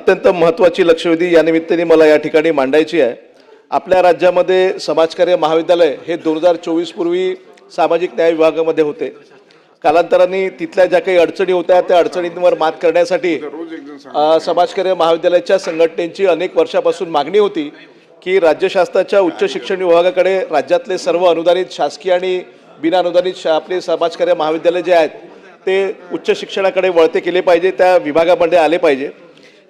अत्यंत महत्त्वाची लक्षवेधी या निमित्ताने मला या ठिकाणी मांडायची आहे। आपल्या राज्यामध्ये समाजकार्य महाविद्यालय हे 2024 पूर्वी सामाजिक न्याय विभागामध्ये होते। कालांतराने तिथल्या ज्या काही अडचणी होत्या त्या अडचणींवर मात करण्यासाठी समाजकार्य महाविद्यालयाच्या संघटनेची अनेक वर्षापासून मागणी होती की राज्य शासनाच्या उच्च शिक्षण विभागाकडे राज्यातले सर्व अनुदानित शासकीय आणि बिना अनुदानित आपले समाजकार्य महाविद्यालय जे आहेत ते उच्च शिक्षणाकडे वळते केले पाहिजे, त्या विभागामध्ये आले पाहिजे।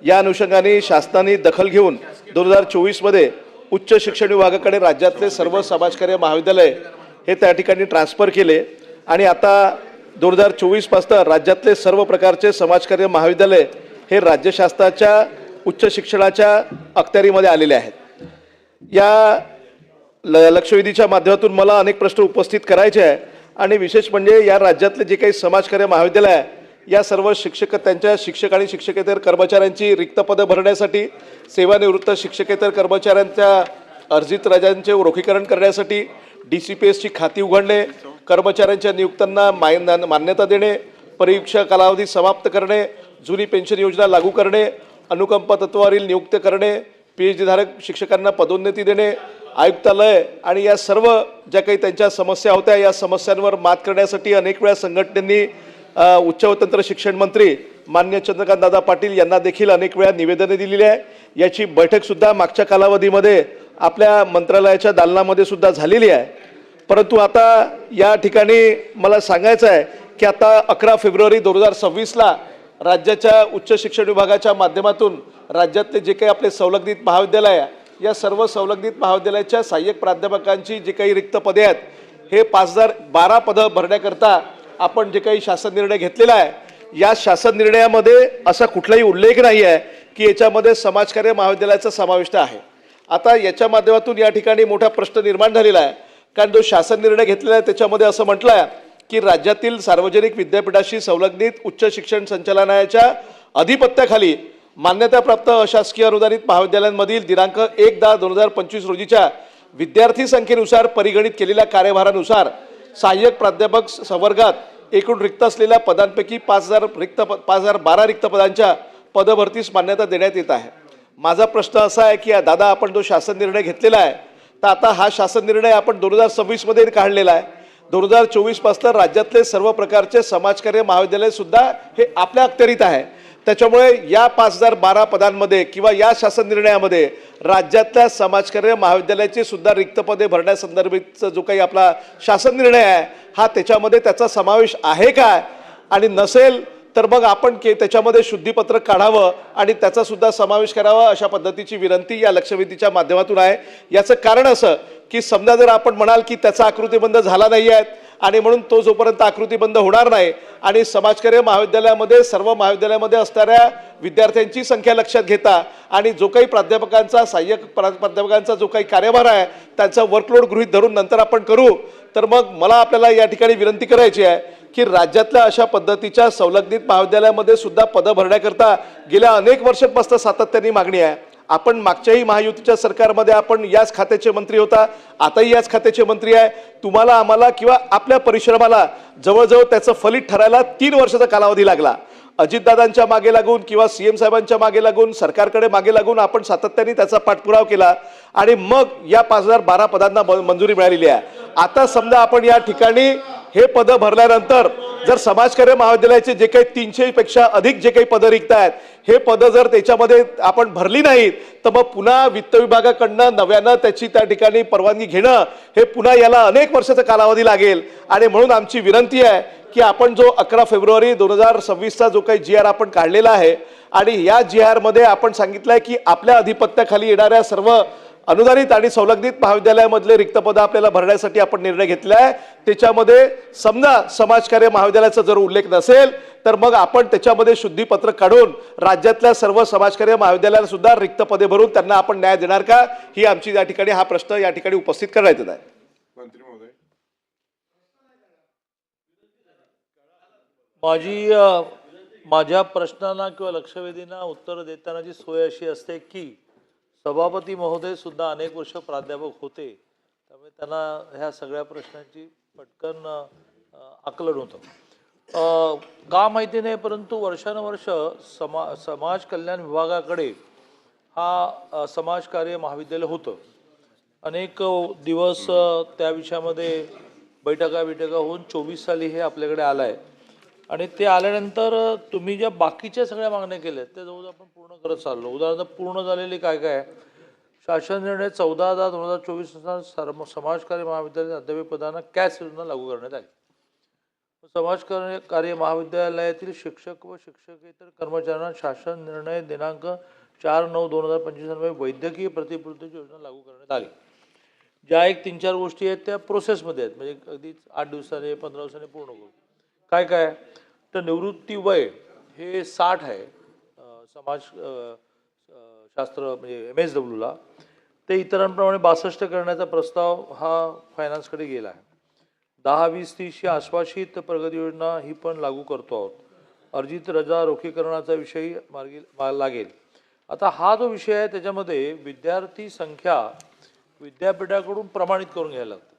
या अनुषंगाने शासनाने दखल घेऊन 2024 मध्ये उच्च शिक्षण विभागाकडे राज्यातले सर्व समाजकार्य महाविद्यालय हे त्या ठिकाणी ट्रान्सफर केले आणि आता 2024 पासून राज्यातले सर्व प्रकारचे समाजकार्य महाविद्यालय हे राज्य शासनाच्या उच्च शिक्षणाच्या अखत्यारीमध्ये आलेले आहेत। या लक्षवेधीच्या माध्यमातून मला अनेक प्रश्न उपस्थित करायचे आहे आणि विशेष म्हणजे या राज्यातले जे काही समाजकार्य महाविद्यालय आहे या सर्व शिक्षक त्यांच्या शिक्षक आणि शिक्षकेतर कर्मचाऱ्यांची रिक्त पदं भरण्यासाठी, सेवानिवृत्त शिक्षकेतर कर्मचाऱ्यांच्या अर्जित रजांचे रोखीकरण करण्यासाठी, DCPSची खाती उघडणे, कर्मचाऱ्यांच्या नियुक्त्यांना मान्यता देणे, परीक्षा कालावधी समाप्त करणे, जुनी पेन्शन योजना लागू करणे, अनुकंपा तत्वावरील नियुक्ती करणे, PhD धारक शिक्षकांना पदोन्नती देणे, आयुक्तालय आणि या सर्व ज्या काही त्यांच्या समस्या होत्या या समस्यांवर मात करण्यासाठी अनेक वेळा संघटनेनी उच्च व तंत्र शिक्षण मंत्री मान्य चंद्रकांत दादा पाटील यांना देखील अनेक वेळा निवेदने दिलेली आहे। याची बैठक सुद्धा मागच्या कालावधीमध्ये आपल्या मंत्रालयाच्या दालनामध्ये सुद्धा झालेली आहे। परंतु आता या ठिकाणी मला सांगायचं आहे की आता 11 फेब्रुवारी 2026 ला राज्याच्या उच्च शिक्षण विभागाच्या माध्यमातून राज्यातले जे काही आपले संलग्नित महाविद्यालय या सर्व संलग्नित महाविद्यालयाच्या सहाय्यक प्राध्यापकांची जी काही रिक्त पदे आहेत हे 5012 पदं भरण्याकरता आपण जे काही शासन निर्णय घेतलेला आहे या शासन निर्णयामध्ये असा कुठलाही उल्लेख नाही आहे की याच्यामध्ये समाजकार्य महाविद्यालयाचा समाविष्ट आहे। आता याच्या माध्यमातून या ठिकाणी मोठा प्रश्न निर्माण झालेला आहे, कारण जो शासन निर्णय घेतलेला आहे त्याच्यामध्ये असं म्हटलं आहे की राज्यातील सार्वजनिक विद्यापीठाशी संलग्नित उच्च शिक्षण संचालनालयाच्या अधिपत्याखाली मान्यताप्राप्त अशासकीय अनुदानित महाविद्यालयांमधील दिनांक 1/10/2025 रोजीच्या विद्यार्थी संख्येनुसार परिगणित केलेल्या कार्यभारानुसार सहाय्यक प्राध्यापक संवर्गात एकूण रिक्त असलेल्या पदांपैकी 5012 रिक्त पदांच्या पदभरतीस मान्यता देण्यात येत आहे। माझा प्रश्न असा आहे की दादा आपण जो शासन निर्णय घेतलेला आहे तर आता हा शासन निर्णय आपण 2026 मध्ये काढलेला आहे। 2024 पासून राज्यातले सर्व प्रकारचे समाजकार्य महाविद्यालय सुद्धा हे आपल्या अखत्यारीत आहे। त्याच्यामुळे या 5012 पदांमध्ये किंवा या शासन निर्णयामध्ये राज्यातल्या समाजकार्य महाविद्यालयाची सुद्धा रिक्त पदे भरण्यासंदर्भातचा जो काही आपला शासन निर्णय आहे हा त्याच्यामध्ये त्याचा समावेश आहे काय, आणि नसेल तर मग आपण त्याच्यामध्ये शुद्धीपत्रक काढावं आणि त्याचा सुद्धा समावेश करावा अशा पद्धतीची विनंती या लक्षवेधीच्या माध्यमातून आहे। याचं कारण असं की समजा जर आपण म्हणाल की त्याचा आकृतीबंध झाला नाही आहे आणि म्हणून तो जोपर्यंत आकृतीबंध होणार नाही आणि समाजकार्य महाविद्यालयामध्ये सर्व महाविद्यालयामध्ये असणाऱ्या विद्यार्थ्यांची संख्या लक्षात घेता आणि जो काही प्राध्यापकांचा सहाय्यक प्राध्यापकांचा जो काही कार्यभार आहे त्यांचा वर्कलोड गृहीत धरून नंतर आपण करू, तर मग मला आपल्याला या ठिकाणी विनंती करायची आहे की राज्यातल्या अशा पद्धतीच्या संलग्नित महाविद्यालयामध्ये सुद्धा पदं भरण्याकरता गेल्या अनेक वर्षांपासून सातत्याने मागणी आहे। आपण मागच्याही महायुतीच्या सरकारमध्ये आपण याच खात्याचे मंत्री होता, आताही याच खात्याचे मंत्री आहे। तुम्हाला आम्हाला किंवा आपल्या परिश्रमाला जवळजवळ त्याचं फलित ठरायला 3 वर्षाचा कालावधी लागला। अजितदादांच्या मागे लागून किंवा CM साहेबांच्या मागे लागून सरकारकडे मागे लागून आपण सातत्याने त्याचा पाठपुरावा केला आणि मग या 5012 पदांना मंजुरी मिळालेली आहे। आता समजा आपण या ठिकाणी हे पद भरल्यानंतर जर समाजकार्य महाविद्यालयाचे जे काही 300 पेक्षा अधिक जे काही पदं रिक्त आहेत हे पदं जर त्याच्यामध्ये आपण भरली नाहीत तर मग पुन्हा वित्त विभागाकडनं नव्यानं त्याची त्या ठिकाणी परवानगी घेणं हे पुन्हा याला अनेक वर्षाचा कालावधी लागेल। आणि म्हणून आमची विनंती आहे की आपण जो 11 फेब्रुवारी 2026 चा जो काही GR आपण काढलेला आहे आणि या GR मध्ये आपण सांगितलं आहे की आपल्या अधिपत्याखाली येणाऱ्या सर्व अनुदानित आणि संलग्नित महाविद्यालयामधले रिक्त पदं आपल्याला भरण्यासाठी आपण निर्णय घेतला आहे। त्याच्यामध्ये समजा समाजकार्य महाविद्यालयाचा जर उल्लेख नसेल तर मग आपण त्याच्यामध्ये शुद्धीपत्रक काढून राज्यातल्या सर्व समाजकार्य महाविद्यालयाला सुद्धा रिक्त पदे भरून त्यांना आपण न्याय देणार का, ही आमची या ठिकाणी हा प्रश्न या ठिकाणी उपस्थित करण्यात आहे। मंत्री महोदय, माझ्या प्रश्नांना किंवा लक्षवेधींना उत्तर देताना जी सोय अशी असते की सभापती महोदय सुद्धा अनेक वर्ष प्राध्यापक होते, त्यामुळे त्यांना ह्या सगळ्या प्रश्नांची पटकन आकलन होतं। का माहिती नाही, परंतु वर्षानुवर्ष समाज कल्याण विभागाकडे हा समाज कार्य महाविद्यालय होतं. अनेक दिवस त्या विषयामध्ये बैठका होऊन 24 साली हे आपल्याकडे आलं आहे. आणि ते आल्यानंतर तुम्ही ज्या बाकीच्या सगळ्या मागण्या केल्या त्या जवळजवळ आपण पूर्ण करत चाललो. उदाहरणार्थ पूर्ण झालेली काय काय शासन निर्णय 14/10/2024 नुसार समाजकार्य महाविद्यालय अध्यापक पदांना कॅच योजना लागू करण्यात आली. कार्य महाविद्यालयातील शिक्षक व शिक्षकेतर कर्मचाऱ्यांना शासन निर्णय दिनांक 4/9/2025 अन्वये वैद्यकीय प्रतिपूर्तीची योजना लागू करण्यात आली. ज्या एक 3-4 गोष्टी आहेत त्या प्रोसेसमध्ये आहेत, म्हणजे अगदी 8 दिवसाने 15 दिवसाने पूर्ण करू. काय काय तर निवृत्ती वय हे 60 आहे समाज शास्त्र म्हणजे MSWला. ते इतरांप्रमाणे 62 करण्याचा प्रस्ताव हा फायनान्सकडे गेला आहे. 10-20-30 ही आश्वासित प्रगती योजना ही पण लागू करतो आहोत. अर्जित रजा रोखीकरणाचा विषयी लागेल. आता हा जो विषय आहे त्याच्यामध्ये विद्यार्थी संख्या विद्यापीठाकडून प्रमाणित करून घ्यायला लागते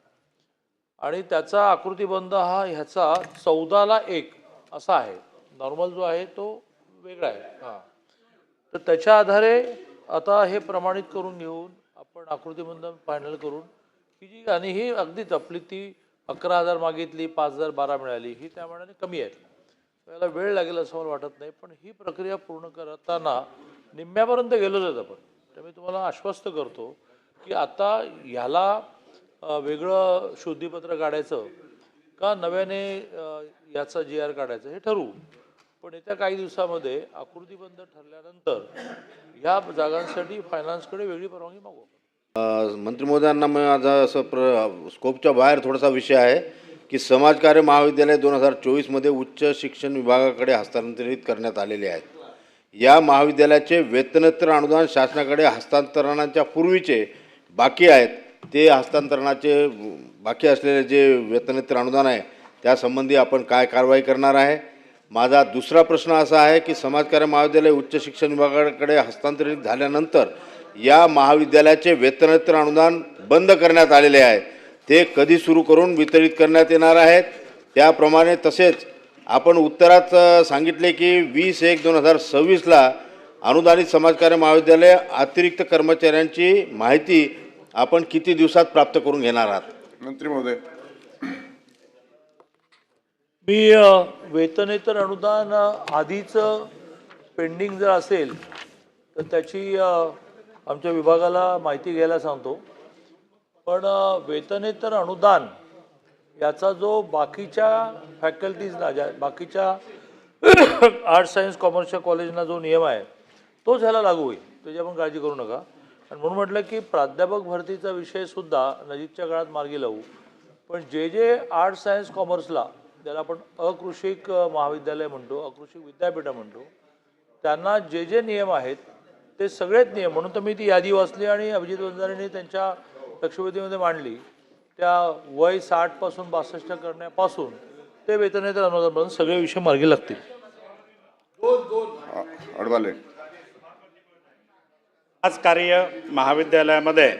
आणि त्याचा आकृतिबंध हा ह्याचा 14/1 असा आहे. नॉर्मल जो आहे तो वेगळा आहे. हां, तर त्याच्या आधारे आता हे प्रमाणित करून घेऊन आपण आकृतिबंध फायनल करून की जी, आणि ही अगदीच आपली ती 11,000 मागितली 5,012 मिळाली ही त्या मानाने कमी आहे. त्याला वेळ लागेल असं मला वाटत नाही, पण ही प्रक्रिया पूर्ण करताना निम्म्यापर्यंत गेलोच आहेत आपण. त्यामुळे तुम्हाला आश्वस्त करतो की आता ह्याला वेगळं शुद्धीपत्र काढायचं का नव्याने याचा GR काढायचं हे ठरवू. पण येत्या काही दिवसामध्ये आकृतिबंध ठरल्यानंतर ह्या जागांसाठी फायनान्सकडे वेगळी परवानगी मागू. मंत्री महोदयांना माझा असं स्कोपच्या बाहेर थोडासा विषय आहे की समाजकार्य महाविद्यालय 2024मध्ये उच्च शिक्षण विभागाकडे हस्तांतरित करण्यात आलेले आहेत. या महाविद्यालयाचे वेतनोत्तर अनुदान शासनाकडे हस्तांतरणाच्या पूर्वीचे बाकी आहेत. ते हस्तांतरणाचे बाकी असलेले जे वेतनोत्तर अनुदान आहे त्यासंबंधी आपण काय कारवाई करणार आहे. माझा दुसरा प्रश्न असा आहे की समाजकार्य महाविद्यालय उच्च शिक्षण विभागाकडे हस्तांतरित झाल्यानंतर या महाविद्यालयाचे वेतनोत्तर अनुदान बंद करण्यात आलेले आहे. ते कधी सुरू करून वितरित करण्यात येणार आहेत. त्याप्रमाणे तसेच आपण उत्तरात सांगितले की 20/1/2026ला अनुदानित समाजकार्य महाविद्यालय अतिरिक्त कर्मचाऱ्यांची माहिती आपण किती दिवसात प्राप्त करून घेणार आहात. मंत्री महोदय, मी वेतनेतर अनुदान आधीच पेंडिंग जर असेल तर त्याची आमच्या विभागाला माहिती घ्यायला सांगतो. पण वेतनेतर अनुदान याचा जो बाकीच्या फॅकल्टीजला ज्या बाकीच्या आर्ट्स सायन्स कॉमर्सच्या कॉलेजना जो नियम आहे तोच ह्याला लागू होईल, त्याची आपण काळजी करू नका. आणि म्हणून म्हटलं की प्राध्यापक भरतीचा विषयसुद्धा नजीकच्या काळात मार्गी लावू. पण जे आर्ट्स सायन्स कॉमर्सला ज्याला आपण अकृषिक महाविद्यालय म्हणतो, अकृषिक विद्यापीठ म्हणतो, त्यांना जे नियम आहेत ते सगळेच नियम, म्हणून तर मी ती यादी वाचली आणि अभिजित वंजारींनी त्यांच्या लक्षवेधीमध्ये मांडली. त्या वय 60 पासून 62 करण्यापासून ते वेतनेतर अनुदानापर्यंत सगळे विषय मार्गी लागतील. अडवाले. आज कार्य महाविद्यालयामध्ये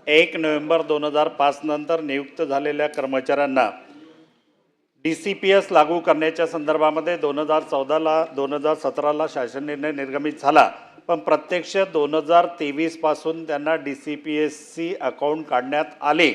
1 नोव्हेंबर 2005 नंतर नियुक्त झालेल्या कर्मचाऱ्यांना DCPS लागू करण्याच्या संदर्भामध्ये 2017ला शासन निर्णय निर्गमित झाला. पण प्रत्यक्ष 2023 पासून त्यांना DCPSC अकाउंट काढण्यात आले.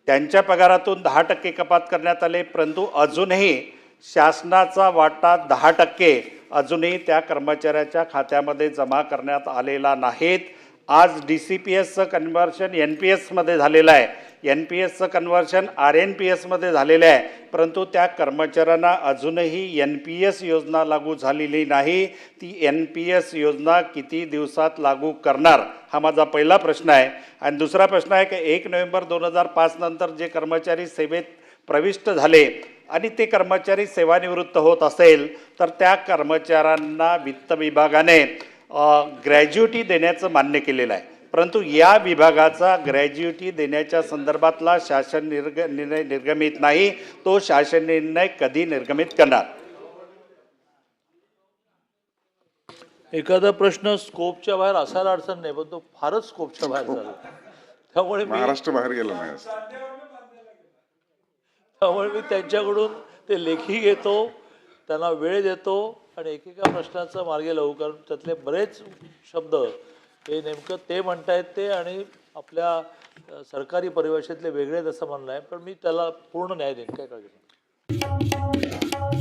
त्यांच्या पगारातून 10% कपात करण्यात आले, परंतु अजूनही शासनाचा वाटा 10% अजूनही त्या कर्मचाऱ्याच्या खात्यामध्ये जमा करण्यात आलेला नाहीत. आज DCPSचं कन्व्हर्शन NPSमध्ये झालेलं आहे, NPSचं कन्व्हर्शन RNPSमध्ये झालेलं आहे, परंतु त्या कर्मचाऱ्यांना अजूनही NPS योजना लागू झालेली नाही. ती NPS योजना किती दिवसात लागू करणार हा माझा पहिला प्रश्न आहे. आणि दुसरा प्रश्न आहे की 1 नोव्हेंबर 2005 नंतर जे कर्मचारी सेवेत प्रविष्ट झाले आणि ते कर्मचारी सेवानिवृत्त होत असेल तर त्या कर्मचाऱ्यांना वित्त विभागाने ग्रॅज्युटी देण्याचं मान्य केलेलं आहे. परंतु या विभागाचा ग्रॅज्युटी देण्याच्या संदर्भातला शासन निर्णय निर्गमित नाही. तो शासन निर्णय कधी निर्गमित करणार. एखादा प्रश्न स्कोपच्या बाहेर असायला अडचण नाही, पण तो फारच स्कोपच्या बाहेर झाला. त्यामुळे महाराष्ट्र बाहेर गेला नाही. मी त्यांच्याकडून ते लेखी घेतो त्यांना वेळ देतो आणि एकेका प्रश्नाचं मार्गी लावू, कारण त्यातले बरेच शब्द हे नेमकं ते म्हणतायत ते आणि आपल्या सरकारी परिभाषेतले वेगळे आहेत असं म्हणणं आहे, पण मी त्याला पूर्ण न्याय देईन, काय काळजी नाही.